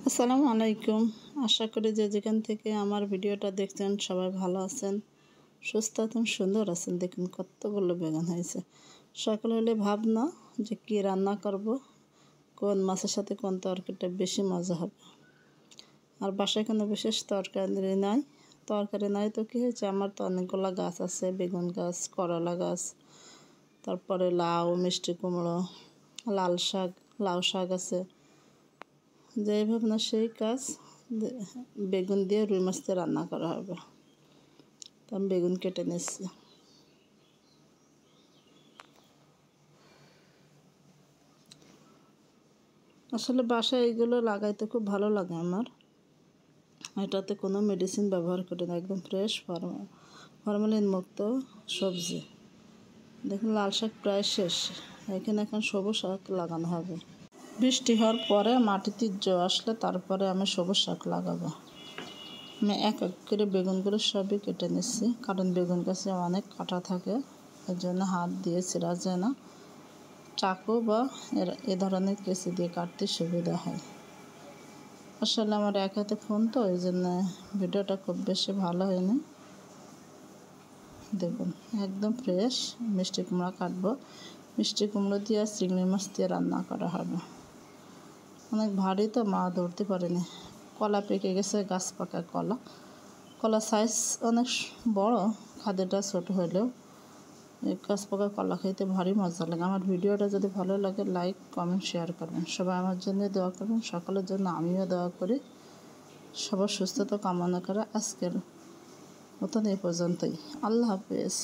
আসসালামু আলাইকুম। আশা করি যে যেখান থেকে আমার ভিডিওটা দেখছেন সবাই ভালো আছেন, সুস্থ আছেন, সুন্দর আছেন। দেখুন কতগুলো বেগুন হয়েছে। সকাল হলে ভাবনা যে কী রান্না করব, কোন মাছের সাথে কোন তরকারিটা বেশি মজা হবে। আর বাসায় কোনো বিশেষ তরকারি নাই তো কী হয়েছে, আমার তো অনেকগুলো গাছ আছে, বেগুন গাছ, করলা গাছ, তারপরে লাউ, মিষ্টি কুমড়ো, লাউ শাক আছে। যাই ভাবনা সেই কাজ, বেগুন দিয়ে রুই মাছ দিয়ে রান্না করা হবে। তো আমি বেগুন কেটে নিচ্ছি। আসলে বাসায় এইগুলো লাগাইতে খুব ভালো লাগে আমার। এটাতে কোনো মেডিসিন ব্যবহার করি না, একদম ফ্রেশ ফরমালিন মুক্ত সবজি। দেখুন লাল শাক প্রায় শেষ, এখানে এখন সবুজ শাক লাগানো হবে। বৃষ্টি হওয়ার পরে মাটিতে জল আসলে তারপরে আমি সবুজ শাক লাগাবো। আমি এক এক করে বেগুনগুলো সবই কেটে নিচ্ছি, কারণ বেগুন গাছে অনেক কাঁটা থাকে, এর জন্য হাত দিয়ে ছেঁড়া যায় না। চাকু বা এ ধরনের কেঁচি দিয়ে কাটতে সুবিধা হয়। আসলে আমার এক হাতে ফোন তো, এই জন্য ভিডিওটা খুব বেশি ভালো হয়নি। দেখুন একদম ফ্রেশ মিষ্টি কুমড়া কাটবো। মিষ্টি কুমড়ো দিয়ে আর চিংড়ি মাছ দিয়ে রান্না করা হবে। অনেক ভারী তো, মা ধরতে পারেনি। কলা পেকে গেছে, গাছ পাকা কলা সাইজ অনেক বড়, খাদেটা ছোট হলেও এই গাছ পাকা কলা খাইতে ভারী মজা লাগে। আমার ভিডিওটা যদি ভালো লাগে লাইক কমেন্ট শেয়ার করবেন। সবাই আমার জন্য দোয়া করবেন, সকলের জন্য আমিও দোয়া করি। সবার সুস্থতা কামনা করে আজকের মতন এই পর্যন্তই। আল্লাহ হাফেজ।